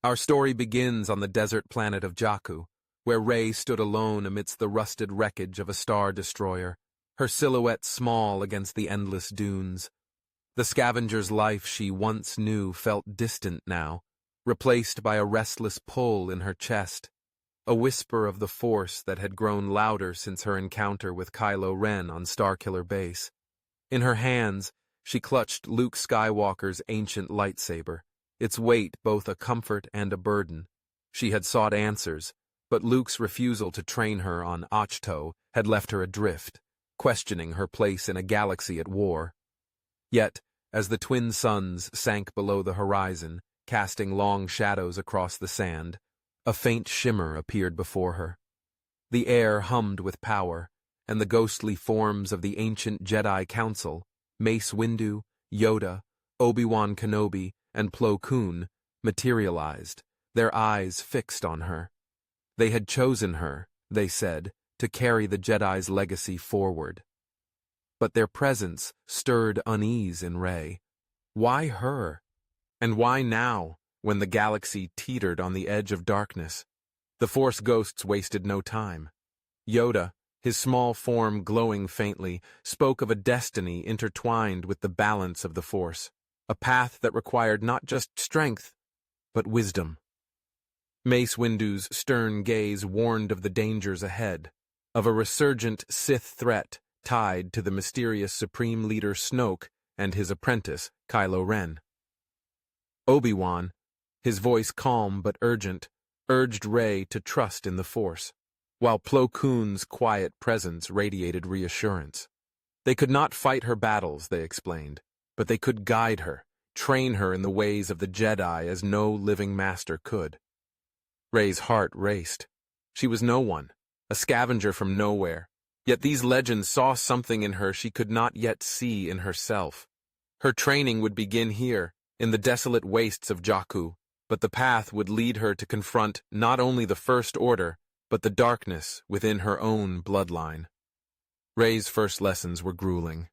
Our story begins on the desert planet of Jakku, where Rey stood alone amidst the rusted wreckage of a star destroyer, her silhouette small against the endless dunes. The scavenger's life she once knew felt distant now, replaced by a restless pull in her chest, a whisper of the Force that had grown louder since her encounter with Kylo Ren on Starkiller Base. In her hands, she clutched Luke Skywalker's ancient lightsaber, its weight both a comfort and a burden. She had sought answers, but Luke's refusal to train her on Ahch-To had left her adrift, questioning her place in a galaxy at war. Yet, as the twin suns sank below the horizon, casting long shadows across the sand, a faint shimmer appeared before her. The air hummed with power, and the ghostly forms of the ancient Jedi Council, Mace Windu, Yoda, Obi-Wan Kenobi, and Plo Koon, materialized, their eyes fixed on her. They had chosen her, they said, to carry the Jedi's legacy forward. But their presence stirred unease in Rey. Why her? And why now, when the galaxy teetered on the edge of darkness? The Force ghosts wasted no time. Yoda, his small form glowing faintly, spoke of a destiny intertwined with the balance of the Force, a path that required not just strength, but wisdom. Mace Windu's stern gaze warned of the dangers ahead, of a resurgent Sith threat tied to the mysterious Supreme Leader Snoke and his apprentice, Kylo Ren. Obi-Wan, his voice calm but urgent, urged Rey to trust in the Force, while Plo Koon's quiet presence radiated reassurance. They could not fight her battles, they explained, but they could guide her, train her in the ways of the Jedi as no living master could. Rey's heart raced. She was no one, a scavenger from nowhere, yet these legends saw something in her she could not yet see in herself. Her training would begin here, in the desolate wastes of Jakku, but the path would lead her to confront not only the First Order, but the darkness within her own bloodline. Rey's first lessons were grueling.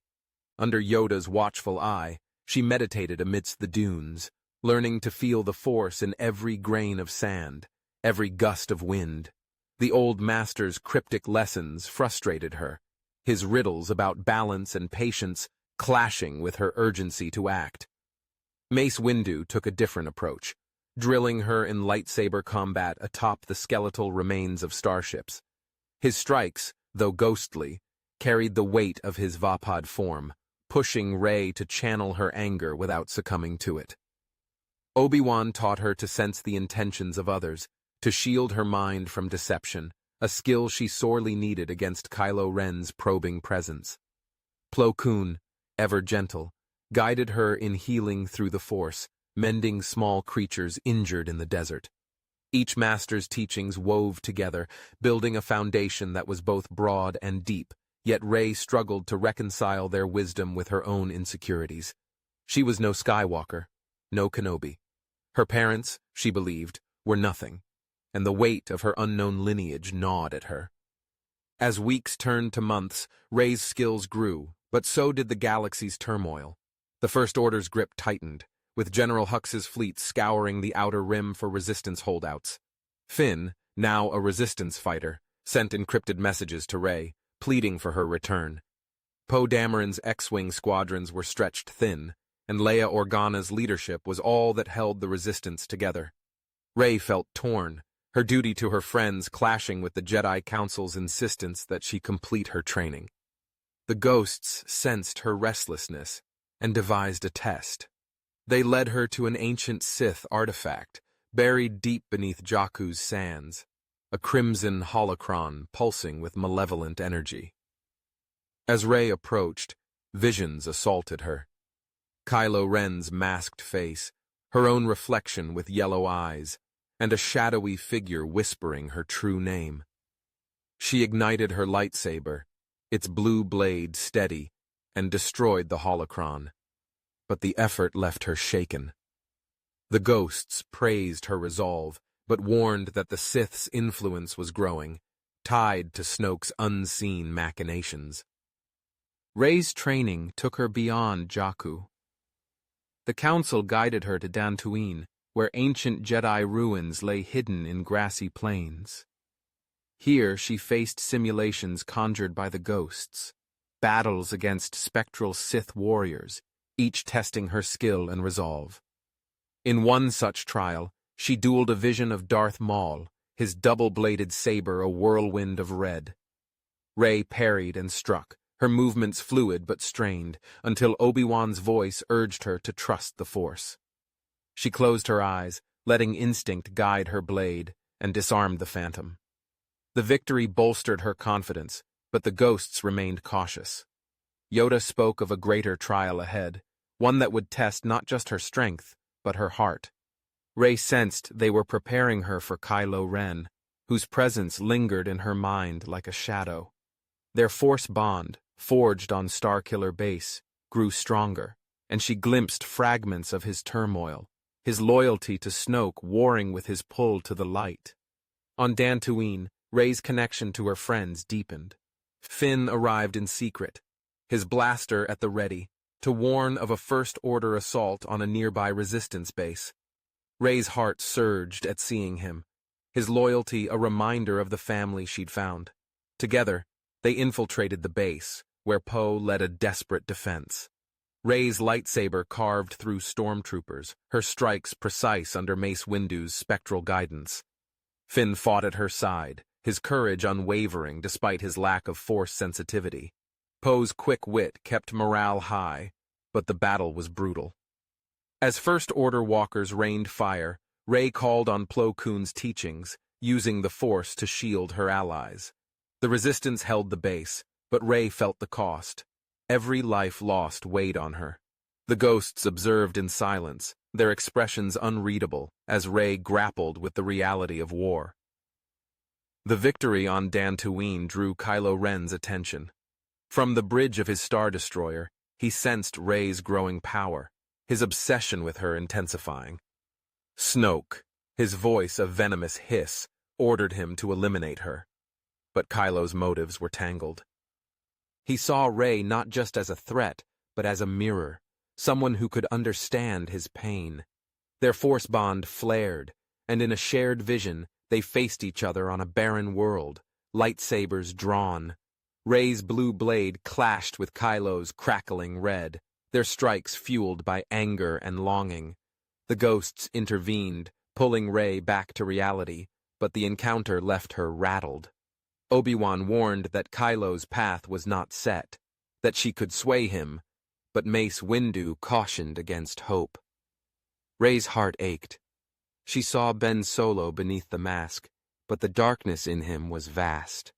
Under Yoda's watchful eye, she meditated amidst the dunes, learning to feel the Force in every grain of sand, every gust of wind. The old master's cryptic lessons frustrated her, his riddles about balance and patience clashing with her urgency to act. Mace Windu took a different approach, drilling her in lightsaber combat atop the skeletal remains of starships. His strikes, though ghostly, carried the weight of his Vapad form, pushing Rey to channel her anger without succumbing to it. Obi-Wan taught her to sense the intentions of others, to shield her mind from deception, a skill she sorely needed against Kylo Ren's probing presence. Plo Koon, ever gentle, guided her in healing through the Force, mending small creatures injured in the desert. Each master's teachings wove together, building a foundation that was both broad and deep, yet Rey struggled to reconcile their wisdom with her own insecurities. She was no Skywalker, no Kenobi. Her parents, she believed, were nothing, and the weight of her unknown lineage gnawed at her. As weeks turned to months, Rey's skills grew, but so did the galaxy's turmoil. The First Order's grip tightened, with General Hux's fleet scouring the outer rim for resistance holdouts. Finn, now a resistance fighter, sent encrypted messages to Rey, pleading for her return. Poe Dameron's X-Wing squadrons were stretched thin, and Leia Organa's leadership was all that held the resistance together. Rey felt torn, her duty to her friends clashing with the Jedi Council's insistence that she complete her training. The ghosts sensed her restlessness and devised a test. They led her to an ancient Sith artifact, buried deep beneath Jakku's sands, a crimson holocron pulsing with malevolent energy. As Rey approached, visions assaulted her. Kylo Ren's masked face, her own reflection with yellow eyes, and a shadowy figure whispering her true name. She ignited her lightsaber, its blue blade steady, and destroyed the holocron. But the effort left her shaken. The ghosts praised her resolve, but warned that the Sith's influence was growing, tied to Snoke's unseen machinations. Rey's training took her beyond Jakku. The Council guided her to Dantooine, where ancient Jedi ruins lay hidden in grassy plains. Here she faced simulations conjured by the ghosts, battles against spectral Sith warriors, each testing her skill and resolve. In one such trial, she dueled a vision of Darth Maul, his double-bladed saber a whirlwind of red. Rey parried and struck, her movements fluid but strained, until Obi-Wan's voice urged her to trust the Force. She closed her eyes, letting instinct guide her blade, and disarmed the phantom. The victory bolstered her confidence, but the ghosts remained cautious. Yoda spoke of a greater trial ahead, one that would test not just her strength, but her heart. Rey sensed they were preparing her for Kylo Ren, whose presence lingered in her mind like a shadow. Their Force bond, forged on Starkiller Base, grew stronger, and she glimpsed fragments of his turmoil, his loyalty to Snoke warring with his pull to the light. On Dantooine, Rey's connection to her friends deepened. Finn arrived in secret, his blaster at the ready, to warn of a First-Order assault on a nearby Resistance base. Rey's heart surged at seeing him, his loyalty a reminder of the family she'd found. Together, they infiltrated the base, where Poe led a desperate defense. Rey's lightsaber carved through stormtroopers, her strikes precise under Mace Windu's spectral guidance. Finn fought at her side, his courage unwavering despite his lack of Force sensitivity. Poe's quick wit kept morale high, but the battle was brutal. As First-Order walkers rained fire, Rey called on Plo Koon's teachings, using the Force to shield her allies. The Resistance held the base, but Rey felt the cost. Every life lost weighed on her. The ghosts observed in silence, their expressions unreadable, as Rey grappled with the reality of war. The victory on Dantooine drew Kylo Ren's attention. From the bridge of his Star Destroyer, he sensed Rey's growing power, his obsession with her intensifying. Snoke, his voice a venomous hiss, ordered him to eliminate her. But Kylo's motives were tangled. He saw Rey not just as a threat, but as a mirror, someone who could understand his pain. Their Force bond flared, and in a shared vision, they faced each other on a barren world, lightsabers drawn. Rey's blue blade clashed with Kylo's crackling red, their strikes fueled by anger and longing. The ghosts intervened, pulling Rey back to reality, but the encounter left her rattled. Obi-Wan warned that Kylo's path was not set, that she could sway him, but Mace Windu cautioned against hope. Rey's heart ached. She saw Ben Solo beneath the mask, but the darkness in him was vast.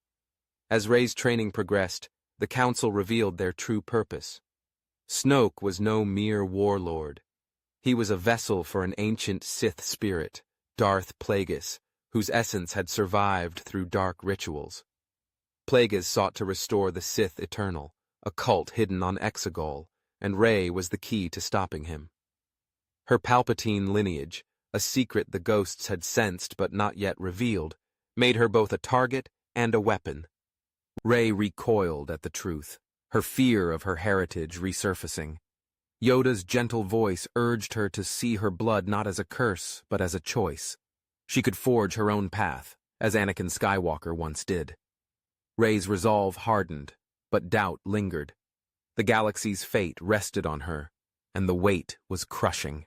As Rey's training progressed, the Council revealed their true purpose. Snoke was no mere warlord. He was a vessel for an ancient Sith spirit, Darth Plagueis, whose essence had survived through dark rituals. Plagueis sought to restore the Sith Eternal, a cult hidden on Exegol, and Rey was the key to stopping him. Her Palpatine lineage, a secret the ghosts had sensed but not yet revealed, made her both a target and a weapon. Rey recoiled at the truth, her fear of her heritage resurfacing. Yoda's gentle voice urged her to see her blood not as a curse, but as a choice. She could forge her own path, as Anakin Skywalker once did. Rey's resolve hardened, but doubt lingered. The galaxy's fate rested on her, and the weight was crushing.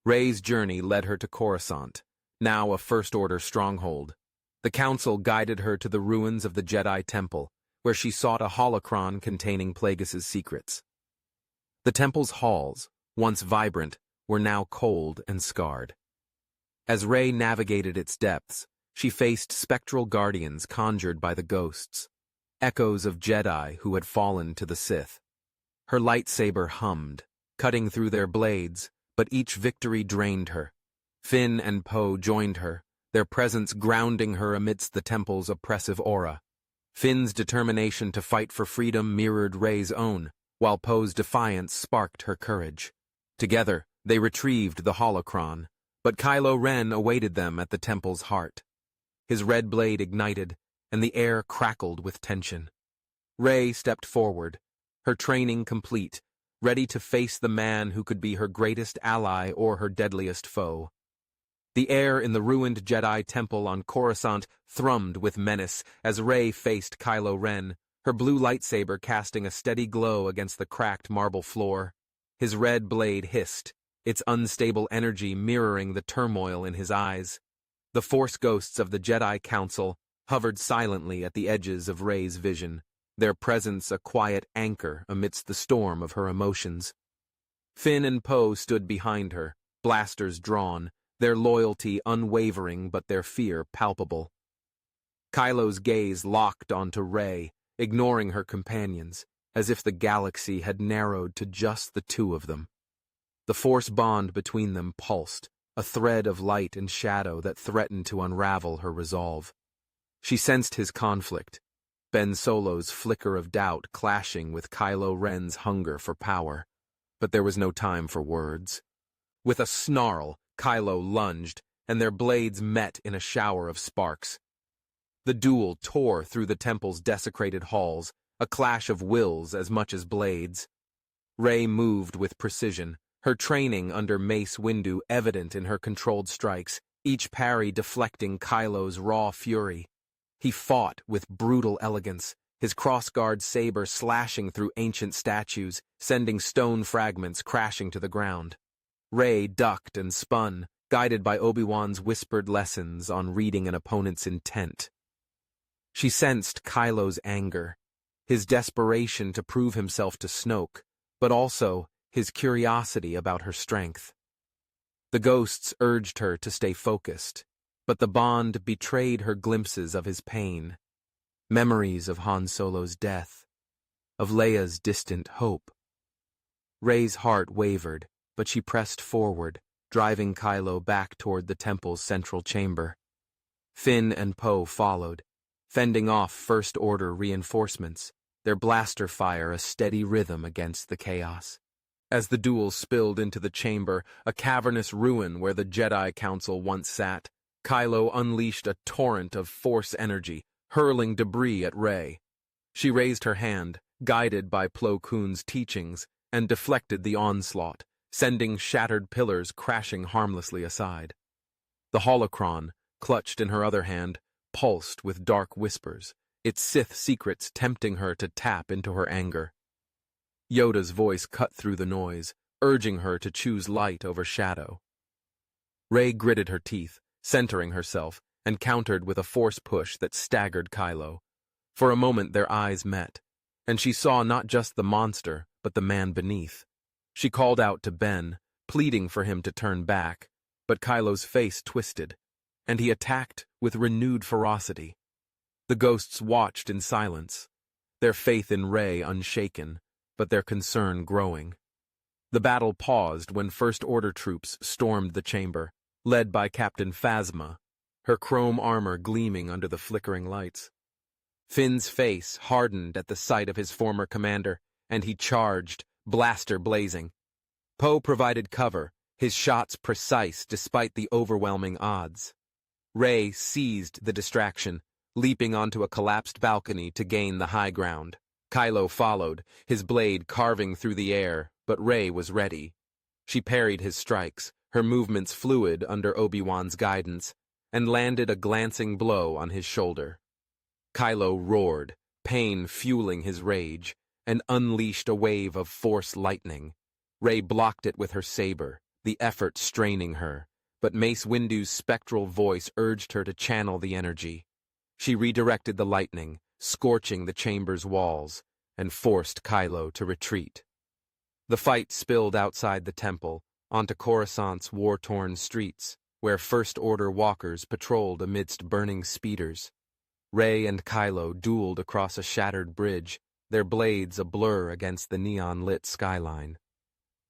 Rey's journey led her to Coruscant, now a First-Order stronghold. The Council guided her to the ruins of the Jedi Temple, where she sought a holocron containing Plagueis' secrets. The temple's halls, once vibrant, were now cold and scarred. As Rey navigated its depths, she faced spectral guardians conjured by the ghosts, echoes of Jedi who had fallen to the Sith. Her lightsaber hummed, cutting through their blades, but each victory drained her. Finn and Poe joined her, their presence grounding her amidst the temple's oppressive aura. Finn's determination to fight for freedom mirrored Rey's own, while Poe's defiance sparked her courage. Together, they retrieved the holocron, but Kylo Ren awaited them at the temple's heart. His red blade ignited, and the air crackled with tension. Rey stepped forward, her training complete, ready to face the man who could be her greatest ally or her deadliest foe. The air in the ruined Jedi temple on Coruscant thrummed with menace as Rey faced Kylo Ren, her blue lightsaber casting a steady glow against the cracked marble floor. His red blade hissed, its unstable energy mirroring the turmoil in his eyes. The Force ghosts of the Jedi Council hovered silently at the edges of Rey's vision, their presence a quiet anchor amidst the storm of her emotions. Finn and Poe stood behind her, blasters drawn, their loyalty unwavering but their fear palpable. Kylo's gaze locked onto Rey, ignoring her companions, as if the galaxy had narrowed to just the two of them. The Force bond between them pulsed, a thread of light and shadow that threatened to unravel her resolve. She sensed his conflict, Ben Solo's flicker of doubt clashing with Kylo Ren's hunger for power. But there was no time for words. With a snarl, Kylo lunged, and their blades met in a shower of sparks. The duel tore through the temple's desecrated halls, a clash of wills as much as blades. Rey moved with precision, her training under Mace Windu evident in her controlled strikes, each parry deflecting Kylo's raw fury. He fought with brutal elegance, his crossguard saber slashing through ancient statues, sending stone fragments crashing to the ground. Rey ducked and spun, guided by Obi-Wan's whispered lessons on reading an opponent's intent. She sensed Kylo's anger, his desperation to prove himself to Snoke, but also his curiosity about her strength. The ghosts urged her to stay focused, but the bond betrayed her glimpses of his pain, memories of Han Solo's death, of Leia's distant hope. Rey's heart wavered, but she pressed forward, driving Kylo back toward the temple's central chamber. Finn and Poe followed, fending off First Order reinforcements, their blaster fire a steady rhythm against the chaos. As the duel spilled into the chamber, a cavernous ruin where the Jedi Council once sat, Kylo unleashed a torrent of Force energy, hurling debris at Rey. She raised her hand, guided by Plo Koon's teachings, and deflected the onslaught, sending shattered pillars crashing harmlessly aside. The holocron, clutched in her other hand, pulsed with dark whispers, its Sith secrets tempting her to tap into her anger. Yoda's voice cut through the noise, urging her to choose light over shadow. Rey gritted her teeth, centering herself, and countered with a Force push that staggered Kylo. For a moment their eyes met, and she saw not just the monster, but the man beneath. She called out to Ben, pleading for him to turn back, but Kylo's face twisted, and he attacked with renewed ferocity. The ghosts watched in silence, their faith in Rey unshaken, but their concern growing. The battle paused when First Order troops stormed the chamber, led by Captain Phasma, her chrome armor gleaming under the flickering lights. Finn's face hardened at the sight of his former commander, and he charged, blaster blazing. Poe provided cover, his shots precise despite the overwhelming odds. Rey seized the distraction, leaping onto a collapsed balcony to gain the high ground. Kylo followed, his blade carving through the air, but Rey was ready. She parried his strikes, her movements fluid under Obi-Wan's guidance, and landed a glancing blow on his shoulder. Kylo roared, pain fueling his rage, and unleashed a wave of Force lightning. Rey blocked it with her saber, the effort straining her, but Mace Windu's spectral voice urged her to channel the energy. She redirected the lightning, scorching the chamber's walls, and forced Kylo to retreat. The fight spilled outside the temple, onto Coruscant's war-torn streets, where First Order walkers patrolled amidst burning speeders. Rey and Kylo dueled across a shattered bridge, their blades a blur against the neon-lit skyline.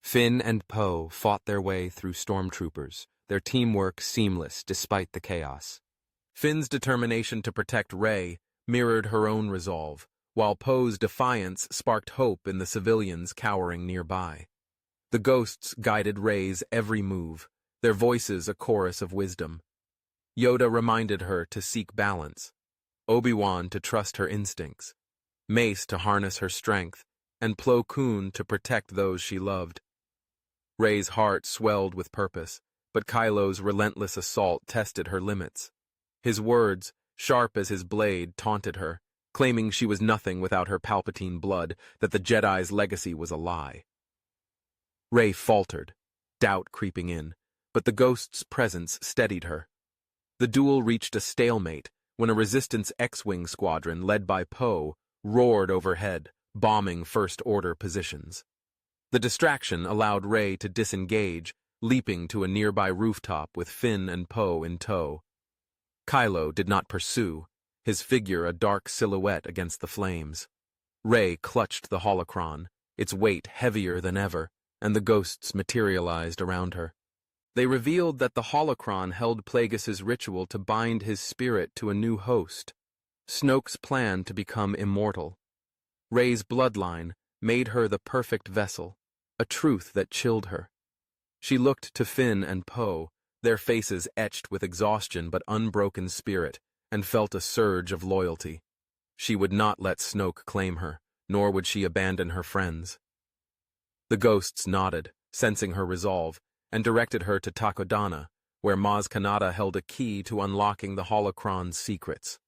Finn and Poe fought their way through stormtroopers, their teamwork seamless despite the chaos. Finn's determination to protect Rey mirrored her own resolve, while Poe's defiance sparked hope in the civilians cowering nearby. The ghosts guided Rey's every move, their voices a chorus of wisdom. Yoda reminded her to seek balance, Obi-Wan to trust her instincts, Mace to harness her strength, and Plo Koon to protect those she loved. Rey's heart swelled with purpose, but Kylo's relentless assault tested her limits. His words, sharp as his blade, taunted her, claiming she was nothing without her Palpatine blood, that the Jedi's legacy was a lie. Rey faltered, doubt creeping in, but the ghost's presence steadied her. The duel reached a stalemate when a Resistance X-Wing squadron led by Poe roared overhead, bombing First Order positions. The distraction allowed Rey to disengage, leaping to a nearby rooftop with Finn and Poe in tow. Kylo did not pursue, his figure a dark silhouette against the flames. Rey clutched the holocron, its weight heavier than ever, and the ghosts materialized around her. They revealed that the holocron held Plagueis' ritual to bind his spirit to a new host, Snoke's plan to become immortal. Rey's bloodline made her the perfect vessel, a truth that chilled her. She looked to Finn and Poe, their faces etched with exhaustion but unbroken spirit, and felt a surge of loyalty. She would not let Snoke claim her, nor would she abandon her friends. The ghosts nodded, sensing her resolve, and directed her to Takodana, where Maz Kanata held a key to unlocking the holocron's secrets.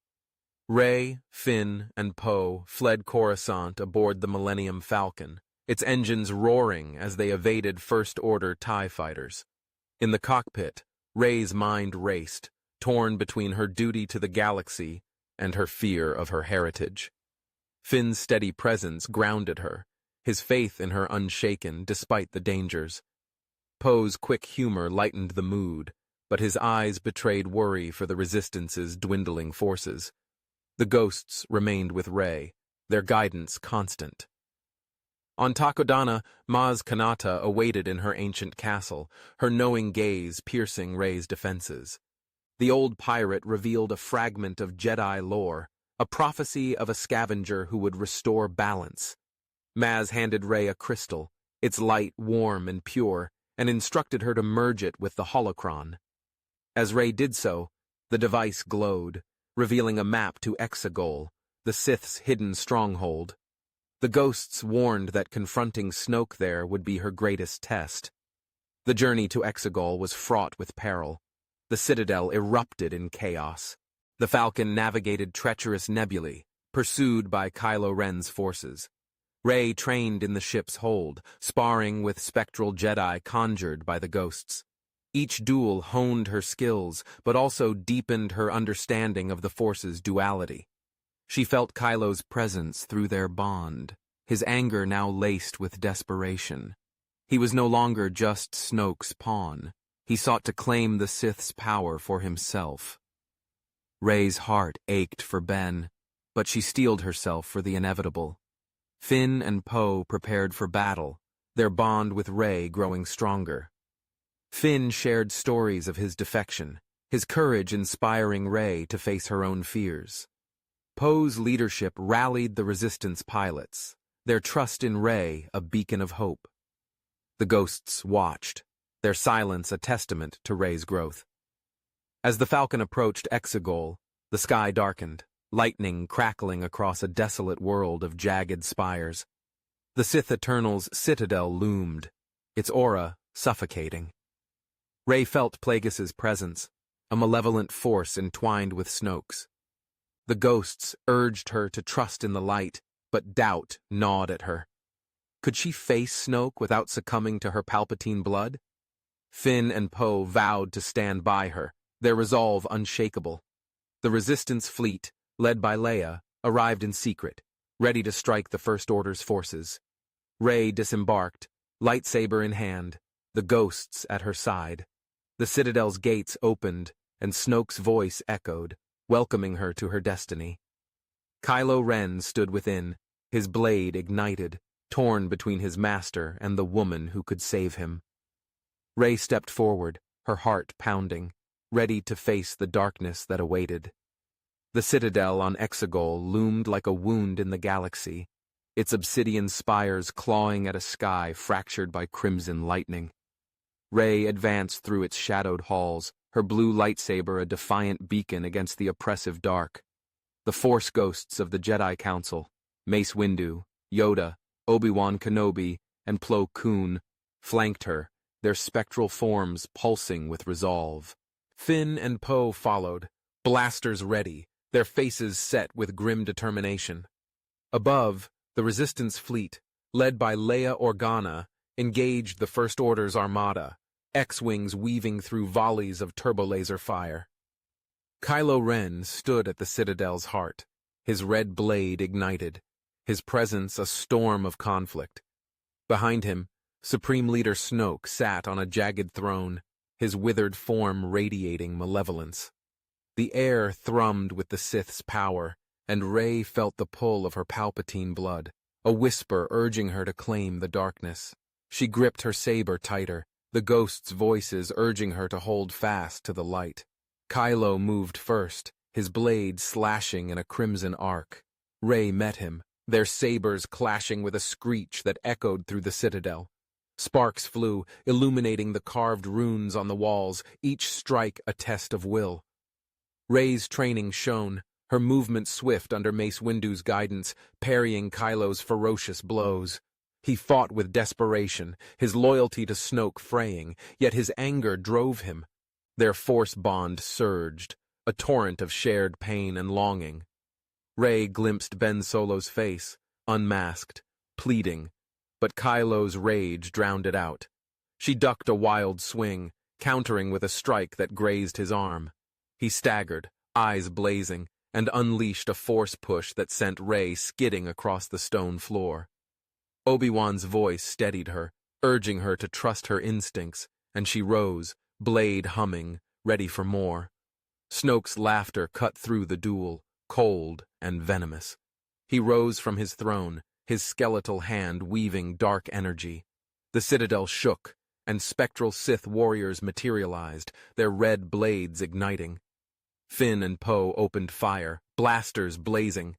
Rey, Finn, and Poe fled Coruscant aboard the Millennium Falcon, its engines roaring as they evaded First Order TIE fighters. In the cockpit, Rey's mind raced, torn between her duty to the galaxy and her fear of her heritage. Finn's steady presence grounded her, his faith in her unshaken despite the dangers. Poe's quick humor lightened the mood, but his eyes betrayed worry for the Resistance's dwindling forces. The ghosts remained with Rey, their guidance constant. On Takodana, Maz Kanata awaited in her ancient castle, her knowing gaze piercing Rey's defenses. The old pirate revealed a fragment of Jedi lore, a prophecy of a scavenger who would restore balance. Maz handed Rey a crystal, its light warm and pure, and instructed her to merge it with the holocron. As Rey did so, the device glowed, revealing a map to Exegol, the Sith's hidden stronghold. The ghosts warned that confronting Snoke there would be her greatest test. The journey to Exegol was fraught with peril. The Citadel erupted in chaos. The Falcon navigated treacherous nebulae, pursued by Kylo Ren's forces. Rey trained in the ship's hold, sparring with spectral Jedi conjured by the ghosts. Each duel honed her skills, but also deepened her understanding of the Force's duality. She felt Kylo's presence through their bond, his anger now laced with desperation. He was no longer just Snoke's pawn. He sought to claim the Sith's power for himself. Rey's heart ached for Ben, but she steeled herself for the inevitable. Finn and Poe prepared for battle, their bond with Rey growing stronger. Finn shared stories of his defection, his courage inspiring Rey to face her own fears. Poe's leadership rallied the Resistance pilots, their trust in Rey a beacon of hope. The ghosts watched, their silence a testament to Rey's growth. As the Falcon approached Exegol, the sky darkened, lightning crackling across a desolate world of jagged spires. The Sith Eternal's citadel loomed, its aura suffocating. Rey felt Plagueis' presence, a malevolent force entwined with Snoke's. The ghosts urged her to trust in the light, but doubt gnawed at her. Could she face Snoke without succumbing to her Palpatine blood? Finn and Poe vowed to stand by her, their resolve unshakable. The Resistance fleet, led by Leia, arrived in secret, ready to strike the First Order's forces. Rey disembarked, lightsaber in hand, the ghosts at her side. The Citadel's gates opened, and Snoke's voice echoed, welcoming her to her destiny. Kylo Ren stood within, his blade ignited, torn between his master and the woman who could save him. Rey stepped forward, her heart pounding, ready to face the darkness that awaited. The citadel on Exegol loomed like a wound in the galaxy, its obsidian spires clawing at a sky fractured by crimson lightning. Rey advanced through its shadowed halls, her blue lightsaber a defiant beacon against the oppressive dark. The Force ghosts of the Jedi Council, Mace Windu, Yoda, Obi-Wan Kenobi, and Plo Koon, flanked her, their spectral forms pulsing with resolve. Finn and Poe followed, blasters ready, their faces set with grim determination. Above, the Resistance fleet, led by Leia Organa, engaged the First Order's armada, X-wings weaving through volleys of turbolaser fire. Kylo Ren stood at the Citadel's heart, his red blade ignited, his presence a storm of conflict. Behind him, Supreme Leader Snoke sat on a jagged throne, his withered form radiating malevolence. The air thrummed with the Sith's power, and Rey felt the pull of her Palpatine blood, a whisper urging her to claim the darkness. She gripped her saber tighter, the ghosts' voices urging her to hold fast to the light. Kylo moved first, his blade slashing in a crimson arc. Rey met him, their sabers clashing with a screech that echoed through the Citadel. Sparks flew, illuminating the carved runes on the walls, each strike a test of will. Rey's training shone, her movement swift under Mace Windu's guidance, parrying Kylo's ferocious blows. He fought with desperation, his loyalty to Snoke fraying, yet his anger drove him. Their force bond surged, a torrent of shared pain and longing. Rey glimpsed Ben Solo's face, unmasked, pleading, but Kylo's rage drowned it out. She ducked a wild swing, countering with a strike that grazed his arm. He staggered, eyes blazing, and unleashed a force push that sent Rey skidding across the stone floor. Obi-Wan's voice steadied her, urging her to trust her instincts, and she rose, blade humming, ready for more. Snoke's laughter cut through the duel, cold and venomous. He rose from his throne, his skeletal hand weaving dark energy. The Citadel shook, and spectral Sith warriors materialized, their red blades igniting. Finn and Poe opened fire, blasters blazing,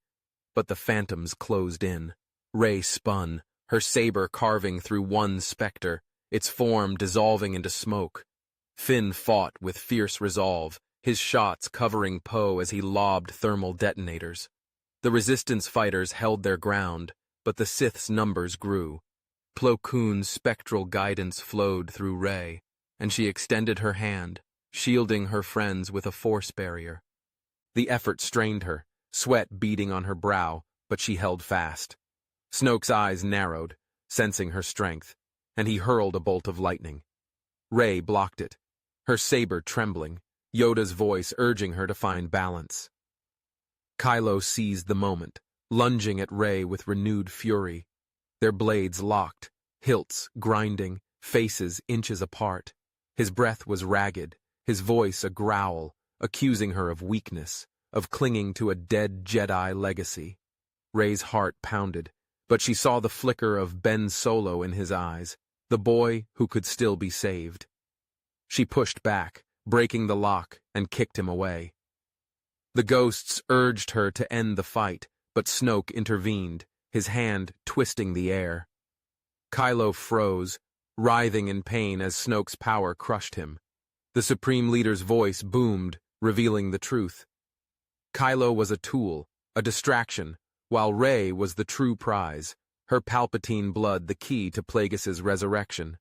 but the phantoms closed in. Rey spun, her saber carving through one specter, its form dissolving into smoke. Finn fought with fierce resolve, his shots covering Poe as he lobbed thermal detonators. The Resistance fighters held their ground, but the Sith's numbers grew. Plo Koon's spectral guidance flowed through Rey, and she extended her hand, shielding her friends with a force barrier. The effort strained her, sweat beading on her brow, but she held fast. Snoke's eyes narrowed, sensing her strength, and he hurled a bolt of lightning. Rey blocked it, her saber trembling, Yoda's voice urging her to find balance. Kylo seized the moment, lunging at Rey with renewed fury. Their blades locked, hilts grinding, faces inches apart. His breath was ragged, his voice a growl, accusing her of weakness, of clinging to a dead Jedi legacy. Rey's heart pounded, but she saw the flicker of Ben Solo in his eyes, the boy who could still be saved. She pushed back, breaking the lock, and kicked him away. The ghosts urged her to end the fight, but Snoke intervened, his hand twisting the air. Kylo froze, writhing in pain as Snoke's power crushed him. The Supreme Leader's voice boomed, revealing the truth. Kylo was a tool, a distraction, while Rey was the true prize, her Palpatine blood the key to Plagueis' resurrection.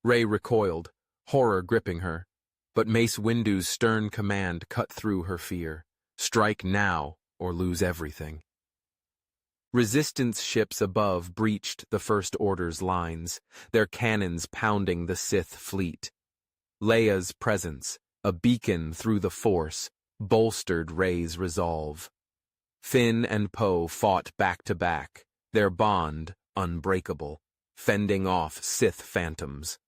Rey recoiled, horror gripping her, but Mace Windu's stern command cut through her fear. Strike now, or lose everything. Resistance ships above breached the First Order's lines, their cannons pounding the Sith fleet. Leia's presence, a beacon through the Force, bolstered Rey's resolve. Finn and Poe fought back to back, their bond unbreakable, fending off Sith phantoms.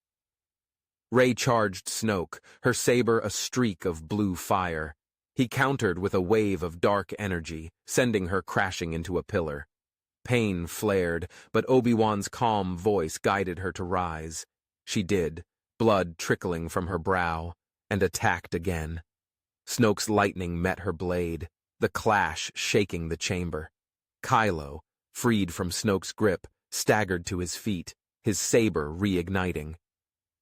Rey charged Snoke, her saber a streak of blue fire. He countered with a wave of dark energy, sending her crashing into a pillar. Pain flared, but Obi-Wan's calm voice guided her to rise. She did, blood trickling from her brow, and attacked again. Snoke's lightning met her blade, the clash shaking the chamber. Kylo, freed from Snoke's grip, staggered to his feet, his saber reigniting.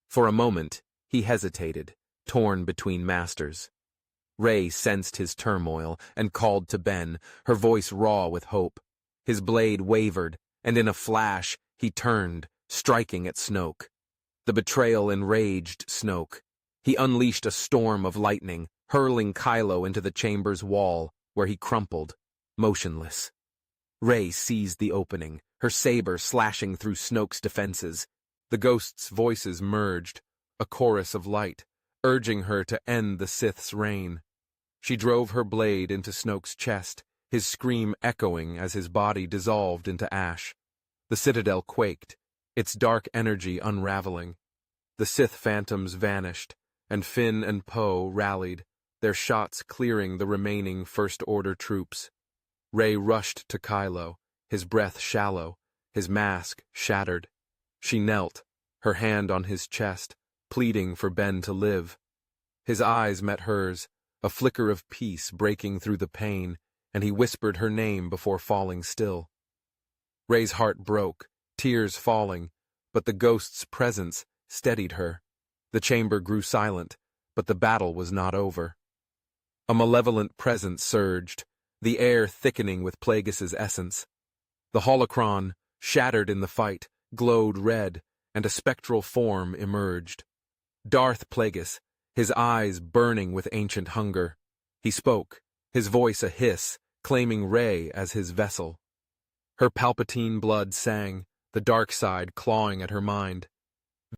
For a moment, he hesitated, torn between masters. Rey sensed his turmoil and called to Ben, her voice raw with hope. His blade wavered, and in a flash, he turned, striking at Snoke. The betrayal enraged Snoke. He unleashed a storm of lightning, hurling Kylo into the chamber's wall, where he crumpled, motionless. Rey seized the opening, her saber slashing through Snoke's defenses. The ghosts' voices merged, a chorus of light, urging her to end the Sith's reign. She drove her blade into Snoke's chest, his scream echoing as his body dissolved into ash. The Citadel quaked, its dark energy unraveling. The Sith phantoms vanished, and Finn and Poe rallied, their shots clearing the remaining First Order troops. Rey rushed to Kylo, his breath shallow, his mask shattered. She knelt, her hand on his chest, pleading for Ben to live. His eyes met hers, a flicker of peace breaking through the pain, and he whispered her name before falling still. Rey's heart broke, tears falling, but the ghost's presence steadied her. The chamber grew silent, but the battle was not over. A malevolent presence surged, the air thickening with Plagueis' essence. The holocron, shattered in the fight, glowed red, and a spectral form emerged. Darth Plagueis, his eyes burning with ancient hunger. He spoke, his voice a hiss, claiming Rey as his vessel. Her Palpatine blood sang, the dark side clawing at her mind.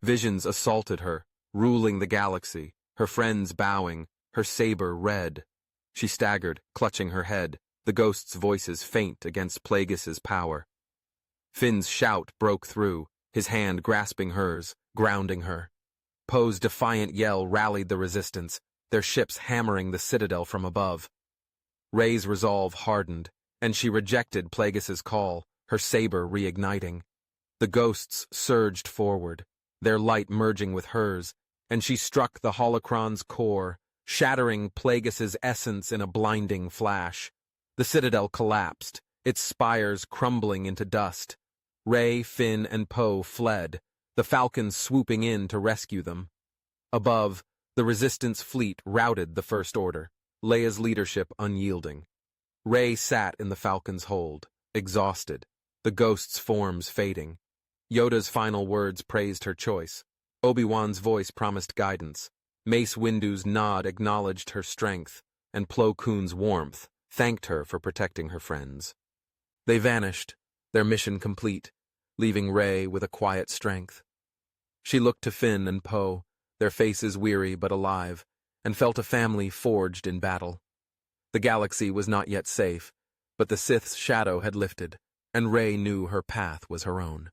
Visions assaulted her, ruling the galaxy, her friends bowing, her saber red. She staggered, clutching her head, the ghosts' voices faint against Plagueis' power. Finn's shout broke through, his hand grasping hers, grounding her. Poe's defiant yell rallied the resistance, their ships hammering the Citadel from above. Rey's resolve hardened, and she rejected Plagueis' call, her saber reigniting. The ghosts surged forward, their light merging with hers, and she struck the holocron's core, shattering Plagueis' essence in a blinding flash. The Citadel collapsed, its spires crumbling into dust. Rey, Finn, and Poe fled, the Falcons swooping in to rescue them. Above, the Resistance fleet routed the First Order, Leia's leadership unyielding. Rey sat in the Falcon's hold, exhausted, the ghosts' forms fading. Yoda's final words praised her choice. Obi-Wan's voice promised guidance. Mace Windu's nod acknowledged her strength, and Plo Koon's warmth thanked her for protecting her friends. They vanished, their mission complete, leaving Rey with a quiet strength. She looked to Finn and Poe, their faces weary but alive, and felt a family forged in battle. The galaxy was not yet safe, but the Sith's shadow had lifted, and Rey knew her path was her own.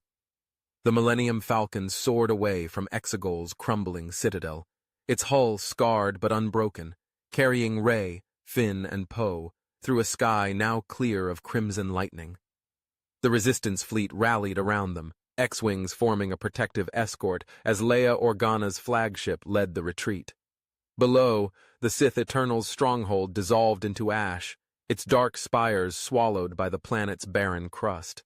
The Millennium Falcon soared away from Exegol's crumbling citadel, its hull scarred but unbroken, carrying Rey, Finn, and Poe through a sky now clear of crimson lightning. The Resistance fleet rallied around them, X-Wings forming a protective escort as Leia Organa's flagship led the retreat. Below, the Sith Eternal's stronghold dissolved into ash, its dark spires swallowed by the planet's barren crust.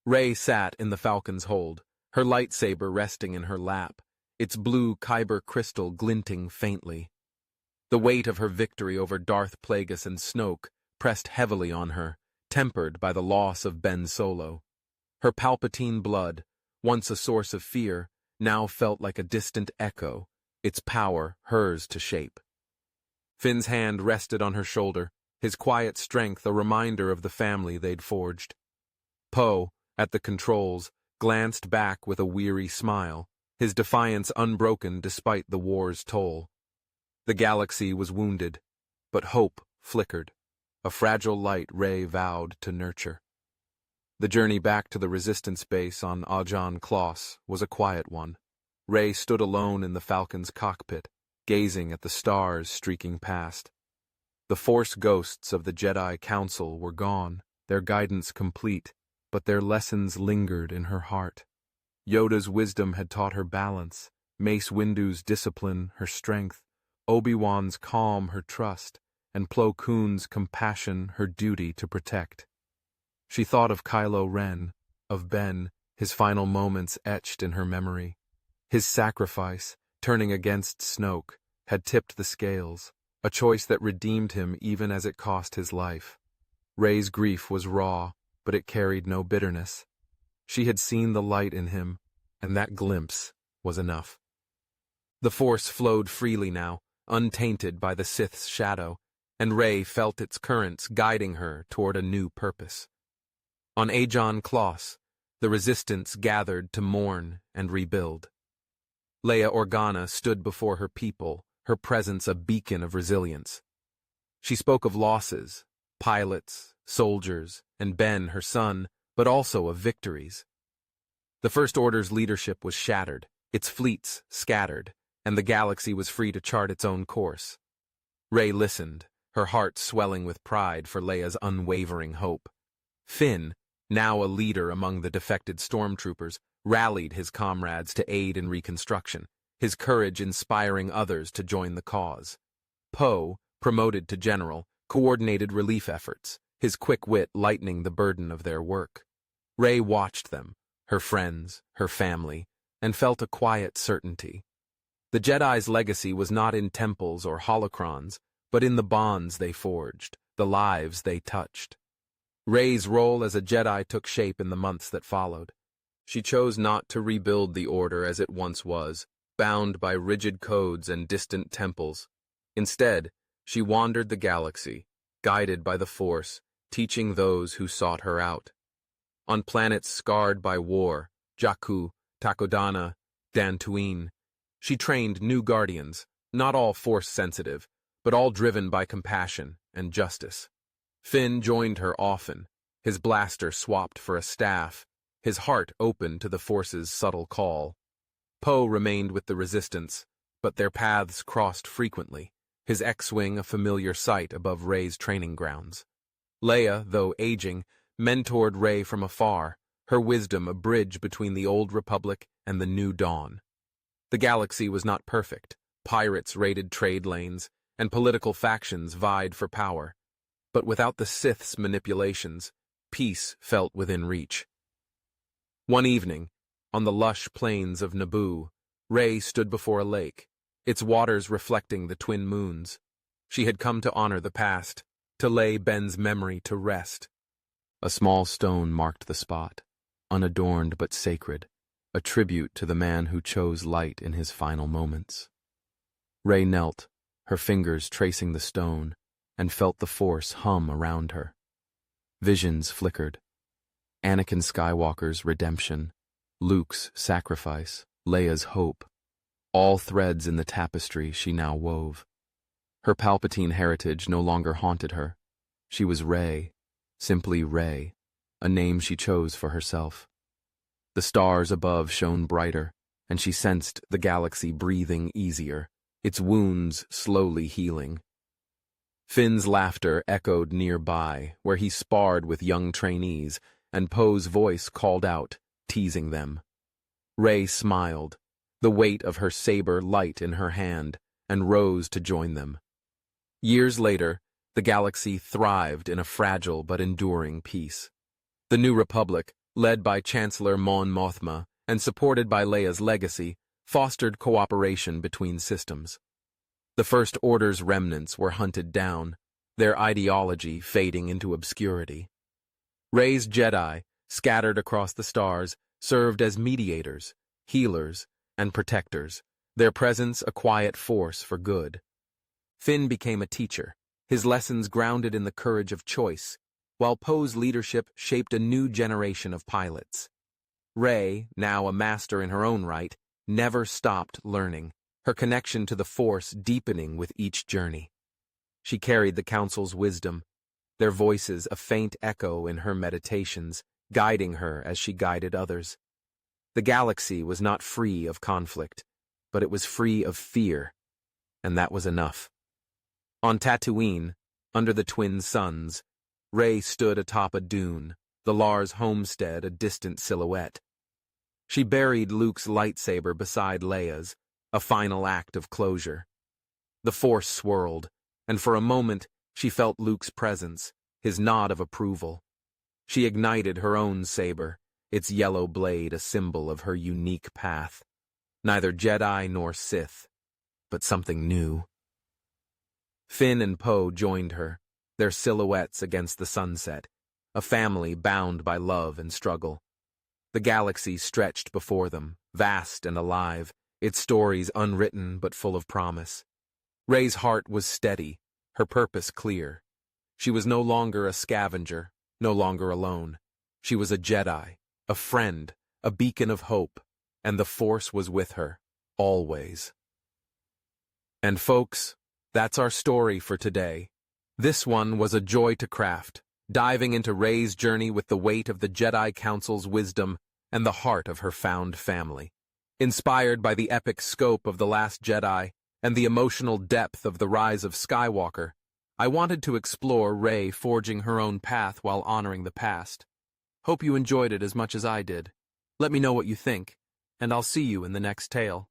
Rey sat in the Falcon's hold, her lightsaber resting in her lap, its blue kyber crystal glinting faintly. The weight of her victory over Darth Plagueis and Snoke pressed heavily on her, tempered by the loss of Ben Solo. Her Palpatine blood, once a source of fear, now felt like a distant echo, its power hers to shape. Finn's hand rested on her shoulder, his quiet strength a reminder of the family they'd forged. Poe, at the controls, glanced back with a weary smile, his defiance unbroken despite the war's toll. The galaxy was wounded, but hope flickered, a fragile light Rey vowed to nurture. The journey back to the Resistance base on Ajan Kloss was a quiet one. Rey stood alone in the Falcon's cockpit, gazing at the stars streaking past. The Force ghosts of the Jedi Council were gone, their guidance complete, but their lessons lingered in her heart. Yoda's wisdom had taught her balance, Mace Windu's discipline her strength, Obi-Wan's calm her trust, and Plo Koon's compassion her duty to protect. She thought of Kylo Ren, of Ben, his final moments etched in her memory. His sacrifice, turning against Snoke, had tipped the scales, a choice that redeemed him even as it cost his life. Rey's grief was raw, but it carried no bitterness. She had seen the light in him, and that glimpse, was enough. The Force flowed freely now, untainted by the Sith's shadow, and Rey felt its currents guiding her toward a new purpose. On Ajon Kloss, the Resistance gathered to mourn and rebuild. Leia Organa stood before her people, her presence a beacon of resilience. She spoke of losses, pilots, soldiers, and Ben, her son, but also of victories. The First Order's leadership was shattered, its fleets scattered, and the galaxy was free to chart its own course. Rey listened, her heart swelling with pride for Leia's unwavering hope. Finn, now a leader among the defected stormtroopers, rallied his comrades to aid in reconstruction, his courage inspiring others to join the cause. Poe, promoted to general, coordinated relief efforts, his quick wit lightening the burden of their work. Rey watched them, her friends, her family, and felt a quiet certainty. The Jedi's legacy was not in temples or holocrons, but in the bonds they forged, the lives they touched. Rey's role as a Jedi took shape in the months that followed. She chose not to rebuild the Order as it once was, bound by rigid codes and distant temples. Instead, she wandered the galaxy, guided by the Force, teaching those who sought her out. On planets scarred by war, Jakku, Takodana, Dantooine, she trained new guardians, not all Force-sensitive, but all driven by compassion and justice. Finn joined her often, his blaster swapped for a staff, his heart open to the Force's subtle call. Poe remained with the Resistance, but their paths crossed frequently, his X-Wing a familiar sight above Rey's training grounds. Leia, though aging, mentored Rey from afar, her wisdom a bridge between the Old Republic and the New Dawn. The galaxy was not perfect, pirates raided trade lanes, and political factions vied for power. But without the Sith's manipulations, peace felt within reach. One evening, on the lush plains of Naboo, Rey stood before a lake, its waters reflecting the twin moons. She had come to honor the past, to lay Ben's memory to rest. A small stone marked the spot, unadorned but sacred, a tribute to the man who chose light in his final moments. Rey knelt, her fingers tracing the stone, and felt the Force hum around her. Visions flickered. Anakin Skywalker's redemption, Luke's sacrifice, Leia's hope, all threads in the tapestry she now wove. Her Palpatine heritage no longer haunted her. She was Rey, simply Rey, a name she chose for herself. The stars above shone brighter, and she sensed the galaxy breathing easier, its wounds slowly healing. Finn's laughter echoed nearby, where he sparred with young trainees, and Poe's voice called out, teasing them. Rey smiled, the weight of her saber light in her hand, and rose to join them. Years later, the galaxy thrived in a fragile but enduring peace. The New Republic, led by Chancellor Mon Mothma and supported by Leia's legacy, fostered cooperation between systems. The First Order's remnants were hunted down, their ideology fading into obscurity. Rey's Jedi, scattered across the stars, served as mediators, healers, and protectors, their presence a quiet force for good. Finn became a teacher, his lessons grounded in the courage of choice, while Poe's leadership shaped a new generation of pilots. Rey, now a master in her own right, never stopped learning, her connection to the Force deepening with each journey. She carried the Council's wisdom, their voices a faint echo in her meditations, guiding her as she guided others. The galaxy was not free of conflict, but it was free of fear, and that was enough. On Tatooine, under the twin suns, Rey stood atop a dune, the Lars homestead a distant silhouette. She buried Luke's lightsaber beside Leia's, a final act of closure. The Force swirled, and for a moment she felt Luke's presence, his nod of approval. She ignited her own saber, its yellow blade a symbol of her unique path. Neither Jedi nor Sith, but something new. Finn and Poe joined her, their silhouettes against the sunset, a family bound by love and struggle. The galaxy stretched before them, vast and alive, its stories unwritten but full of promise. Rey's heart was steady, her purpose clear. She was no longer a scavenger, no longer alone. She was a Jedi, a friend, a beacon of hope, and the Force was with her, always. And folks, that's our story for today. This one was a joy to craft, diving into Rey's journey with the weight of the Jedi Council's wisdom and the heart of her found family. Inspired by the epic scope of The Last Jedi and the emotional depth of The Rise of Skywalker, I wanted to explore Rey forging her own path while honoring the past. Hope you enjoyed it as much as I did. Let me know what you think, and I'll see you in the next tale.